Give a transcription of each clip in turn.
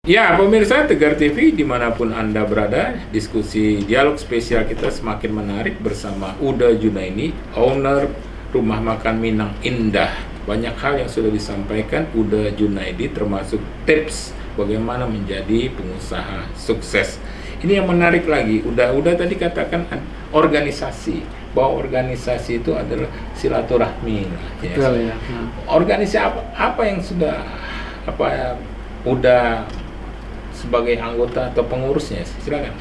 Ya, pemirsa Tegar TV dimanapun Anda berada, diskusi dialog spesial kita semakin menarik bersama Uda Junaini, owner Rumah Makan Minang Indah. Banyak hal yang sudah disampaikan Uda Junaidi, termasuk tips bagaimana menjadi pengusaha sukses. Ini yang menarik lagi, Uda tadi katakan organisasi, bahwa organisasi itu adalah silaturahmi. Betul, ya. Organisasi apa yang sudah Uda sebagai anggota atau pengurusnya, silakan.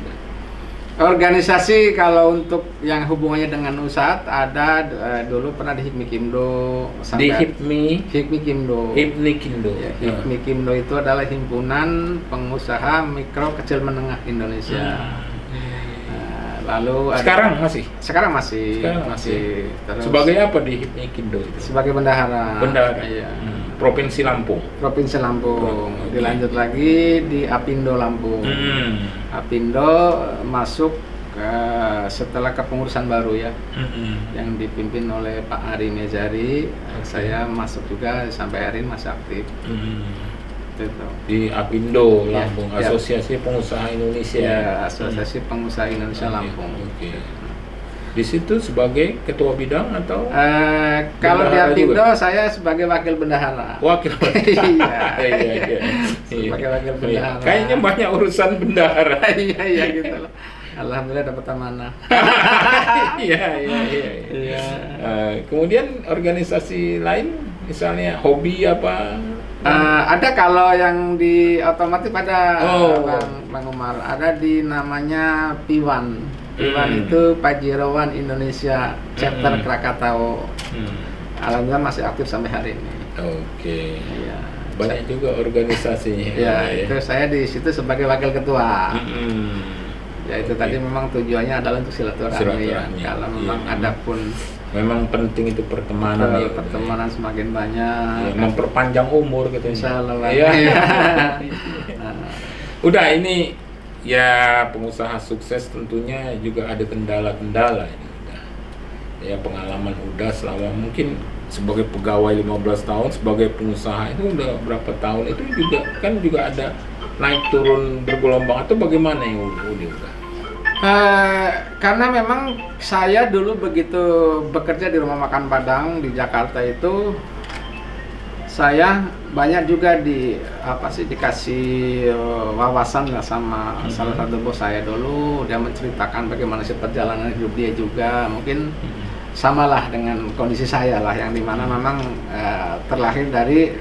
Organisasi kalau untuk yang hubungannya dengan usaha ada dulu pernah di Hipmi Kimdo. Di Hipmi Kimdo. Ya, Hipmi Kimdo itu adalah himpunan pengusaha mikro kecil menengah Indonesia. Lalu sekarang masih. Terus, sebagai apa di Hipmi Kimdo itu? Sebagai bendahara. Iya. Provinsi Lampung. Dilanjut lagi di Apindo Lampung. Apindo masuk setelah kepengurusan baru ya, yang dipimpin oleh Pak Ari Mezari. Saya masuk juga sampai hari ini masih aktif. Gitu. Di Apindo Lampung, Asosiasi Pengusaha Indonesia. Ya, Asosiasi Pengusaha Indonesia Lampung. Di situ sebagai ketua bidang atau? Kalau di Apindo saya sebagai wakil bendahara. Iya. Sebagai wakil bendahara. Kayaknya banyak urusan bendahara. Iya gitu loh. Alhamdulillah dapat amanah. Iya. Kemudian organisasi lain, misalnya hobi apa? Ada kalau yang di otomotif ada, Bang Umar. Ada di namanya Piwan. Piwan itu Pajerawan Indonesia chapter Krakatau. Alhamdulillah masih aktif sampai hari ini. Oke. Iya. Banyak juga organisasinya. Ya, itu saya di situ sebagai wakil ketua. Ya itu tadi memang tujuannya adalah untuk silaturahmi. Ya. Kalau memang ada pun memang penting itu pertemanan. Pertemanan semakin banyak. Memperpanjang umur gitu. Insyaallah. Udah ini ya, pengusaha sukses tentunya juga ada kendala-kendala ini. Ya, pengalaman udah selama mungkin sebagai pegawai 15 tahun, sebagai pengusaha itu udah berapa tahun, itu juga ada naik turun bergelombang atau bagaimana yang udah? Karena memang saya dulu begitu bekerja di Rumah Makan Padang di Jakarta itu, saya banyak juga dikasih wawasan lah sama salah satu bos saya dulu. Dia menceritakan bagaimana sih perjalanan hidup dia juga, mungkin samalah dengan kondisi saya lah, yang dimana memang terlahir dari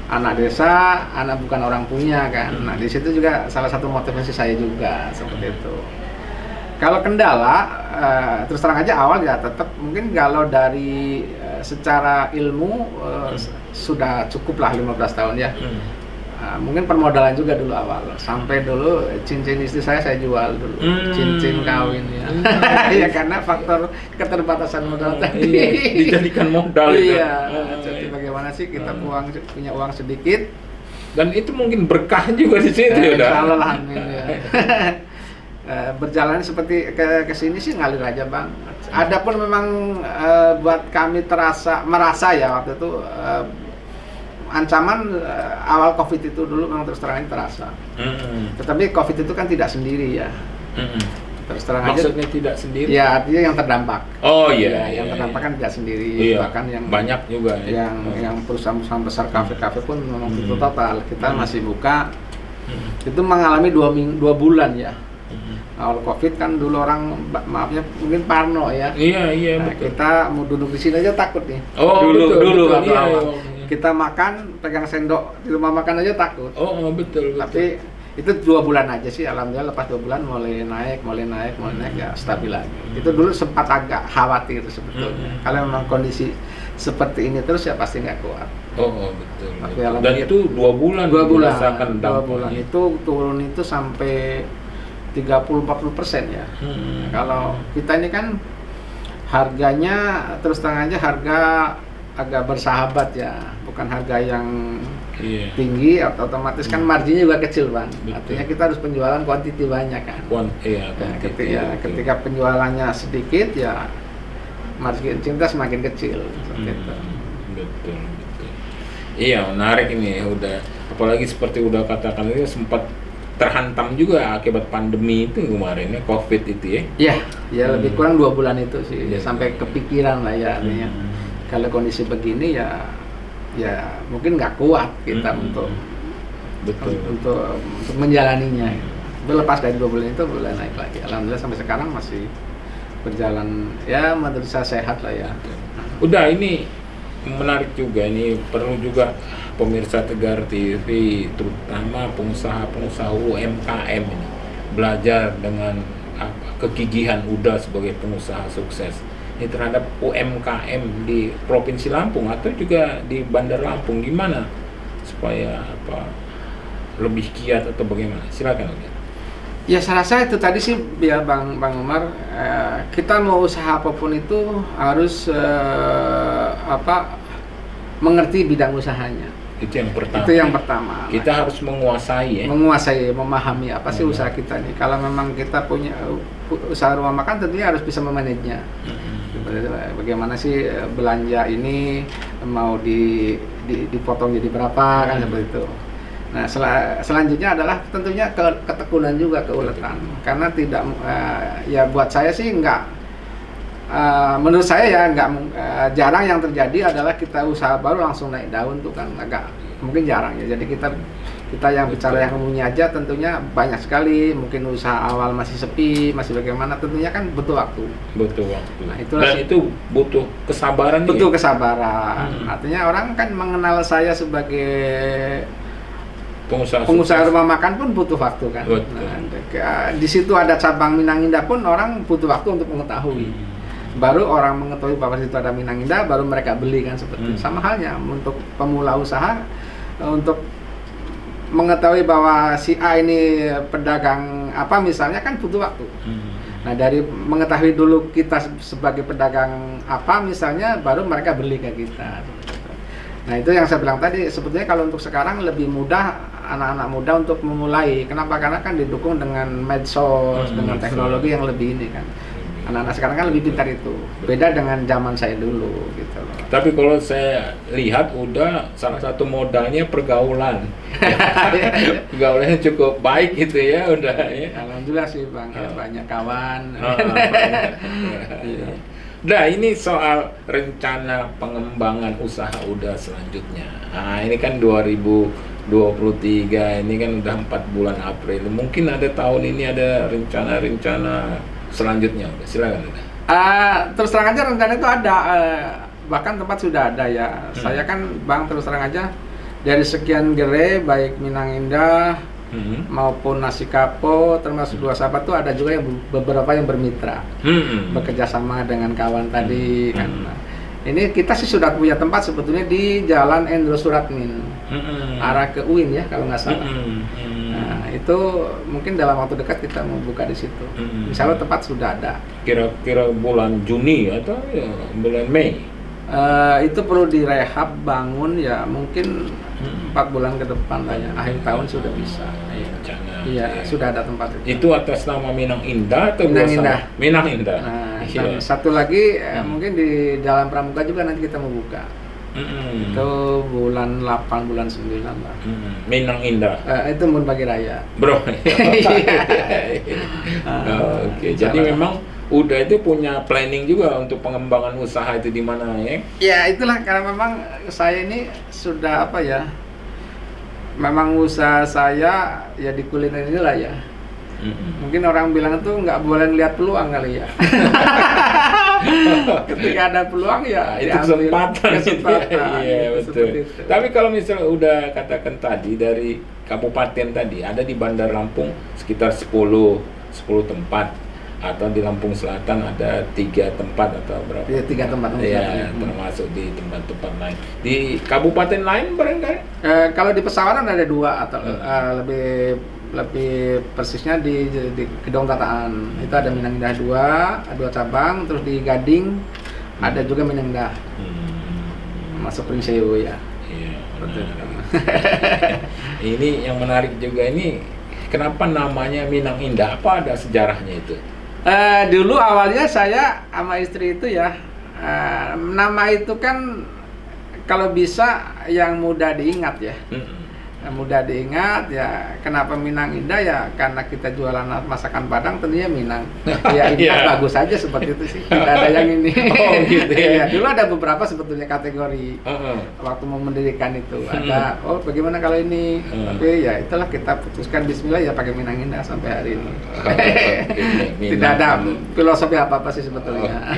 anak desa, anak bukan orang punya kan. Nah di situ juga salah satu motivasi saya juga seperti itu. Kalau kendala, terus terang aja awal ya tetap mungkin kalau dari secara ilmu sudah cukup lah 15 tahun ya. Mungkin permodalan juga dulu awal. Sampai dulu cincin istri saya jual dulu. Cincin kawin ya. Ya karena faktor keterbatasan modal tadi. Dijadikan modal. Iya. Jadi bagaimana sih kita punya uang sedikit, dan itu mungkin berkah juga di situ ya. Insyaallah, amin ya. Berjalan seperti ke sini sih ngalir aja Bang. Adapun memang buat kami merasa ya waktu itu ancaman awal COVID itu dulu memang terus terang terasa. Tetapi COVID itu kan tidak sendiri ya. Terus terang maksudnya tidak sendiri? Ya artinya yang terdampak. Oh iya. Yang terdampak kan tidak sendiri. Iya. Bahkan yang banyak juga. Yang perusahaan besar kafe-kafe pun memang tutup total. Kita masih buka. Itu mengalami 2 bulan ya. Awal COVID kan dulu orang maafnya mungkin parno ya. Iya nah, betul. Kita mau duduk di sini aja takut nih. Dulu kan. Kita makan pegang sendok di rumah makan aja takut. Betul. Tapi itu 2 bulan aja sih, alhamdulillah lepas 2 bulan mulai naik ya stabil lagi. Itu dulu sempat agak khawatir sebetulnya. Kalau memang kondisi seperti ini terus ya pasti nggak kuat. Betul. Tapi dan itu 2 bulan. 2 bulan. Merasakan 2 bulan itu turun itu sampai 30-40% ya. Kalau kita ini kan harganya terus terang aja harga agak bersahabat ya, bukan harga yang tinggi, otomatis kan marginnya juga kecil Bang. Artinya kita harus penjualan kuantiti banyak kan. Ketika penjualannya sedikit ya margin cinta semakin kecil. Betul. Iya, menarik ini udah, apalagi seperti udah katakan itu sempat terhantam juga akibat pandemi itu kemarin ya, COVID itu ya. Iya, ya lebih kurang 2 bulan itu sih, Iya. sampai kepikiran lah ya artinya. Kalau kondisi begini ya mungkin nggak kuat kita untuk Betul. untuk menjalaninya. Berlepas dari 2 bulan itu mulai naik lagi. Alhamdulillah sampai sekarang masih berjalan ya menurut saya sehat lah ya. Udah, ini menarik juga, ini perlu juga pemirsa Tegar TV terutama pengusaha-pengusaha UMKM ini belajar dengan kegigihan Uda sebagai pengusaha sukses ini terhadap UMKM di Provinsi Lampung atau juga di Bandar Lampung, gimana supaya lebih giat atau bagaimana? Silakan. Ya saya rasa itu tadi sih ya Bang Umar, kita mau usaha apapun itu harus mengerti bidang usahanya. Itu yang pertama. Itu yang pertama. Kita harus menguasai ya. Memahami apa sih usaha kita nih. Kalau memang kita punya usaha rumah makan tentunya harus bisa memanajenya. Bagaimana sih belanja ini mau dipotong jadi berapa kan seperti itu. Nah, selanjutnya adalah tentunya ketekunan juga, keuletan. Karena tidak ya buat saya sih menurut saya ya jarang yang terjadi adalah kita usaha baru langsung naik daun tuh kan agak mungkin jarang ya. Jadi kita yang bicara yang umumnya aja tentunya banyak sekali, mungkin usaha awal masih sepi, masih bagaimana, tentunya kan butuh waktu. Nah, Dan itu butuh kesabaran. Butuh kesabaran. Artinya orang kan mengenal saya sebagai pengusaha rumah makan pun butuh waktu kan. Nah, di situ ada cabang Minang Indah pun orang butuh waktu untuk mengetahui. Baru orang mengetahui bahwa situ ada Minang Indah, baru mereka beli kan seperti itu. Sama halnya untuk pemula usaha, untuk mengetahui bahwa si A ini pedagang apa misalnya kan butuh waktu. Nah, dari mengetahui dulu kita sebagai pedagang apa misalnya, baru mereka beli ke kita. Nah, itu yang saya bilang tadi, sebetulnya kalau untuk sekarang lebih mudah anak-anak muda untuk memulai. Kenapa? Karena kan didukung dengan medsos, dengan teknologi yang lebih ini kan. Anak-anak sekarang kan lebih pintar itu. Beda dengan zaman saya dulu gitu loh. Tapi kalau saya lihat udah salah satu modalnya pergaulan. Pergaulannya cukup baik gitu ya udah ya. Alhamdulillah sih Bang, ya, banyak kawan. Nah, ini soal rencana pengembangan usaha udah selanjutnya. Nah, ini kan 2023, ini kan udah 4 bulan April. Mungkin ada tahun ini ada rencana-rencana selanjutnya. Silakan. Terus terang aja rencana itu ada, bahkan tempat sudah ada ya. Saya kan Bang terus terang aja dari sekian gerai baik Minang Indah maupun Nasi Kapo termasuk Dua Sahabat tuh ada juga yang beberapa yang bermitra, bekerja sama dengan kawan tadi kan. Nah, ini kita sih sudah punya tempat sebetulnya di Jalan Endro Suratmin, arah ke UIN ya kalau nggak salah. Nah, itu mungkin dalam waktu dekat kita mau buka di situ. Misalnya tempat sudah ada. Kira-kira bulan Juni atau ya, bulan Mei? Itu perlu direhab, bangun ya mungkin 4 bulan ke depan lah ya. Akhir tahun sudah bisa. Iya, sudah ada tempat itu. Itu atas nama Minang Indah atau Minang Indah? Minang Indah. Nah, dan satu lagi mungkin di Jalan Pramuka juga nanti kita mau buka. Itu bulan 8, bulan 9 lah. Minang Indah. Itu Munbagi Raya. Bro. Oke, jadi memang udah itu punya planning juga untuk pengembangan usaha itu di mana ya? Ya itulah, karena memang saya ini sudah apa ya? Memang usaha saya ya di kuliner inilah ya. Mungkin orang bilang itu nggak boleh lihat peluang kali ya. Ketika ada peluang ya itu kesempatan. Iya betul. Itu. Tapi kalau misalnya udah katakan tadi dari kabupaten tadi ada di Bandar Lampung sekitar 10 tempat, atau di Lampung Selatan ada 3 tempat atau berapa? Iya, 3 tempat. Iya, termasuk di tempat-tempat lain. Di kabupaten lain barangkali? Kalau di Pesawaran ada 2 atau lebih persisnya di Gedong Tataan. Itu ada Minang Indah 2 cabang, terus di Gading ada juga Minang Indah. Masuk Prinseu ya. Iya, betul. Ini yang menarik juga ini, kenapa namanya Minang Indah? Apa ada sejarahnya itu? Dulu awalnya saya sama istri itu ya, nama itu kan kalau bisa yang mudah diingat ya. Mm-mm. Yang mudah diingat ya. Kenapa Minang indah ya? Karena kita jualan masakan Padang tentunya Minang. Ya indah Iya. bagus aja seperti itu sih. Tidak ada yang ini. Oh, gitu ya. Iya, dulu ada beberapa sebetulnya kategori. Heeh. Waktu mau mendirikan itu ada, oh bagaimana kalau ini? Hmm. Tapi ya itulah kita putuskan Bismillah ya pakai Minang indah sampai hari ini. Oke, Tidak ada filosofi apa-apa sih sebetulnya.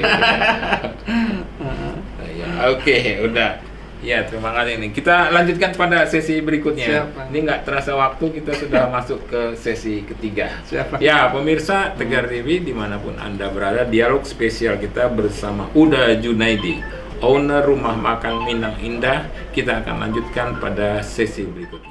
Oke, udah. Ya, terima kasih nih. Kita lanjutkan pada sesi berikutnya. Siap, Bang. Ini nggak terasa waktu, kita sudah masuk ke sesi ketiga. Siap, Bang. Ya, pemirsa Tegar TV dimanapun Anda berada, dialog spesial kita bersama Uda Junaidi, owner rumah makan Minang Indah. Kita akan lanjutkan pada sesi berikutnya.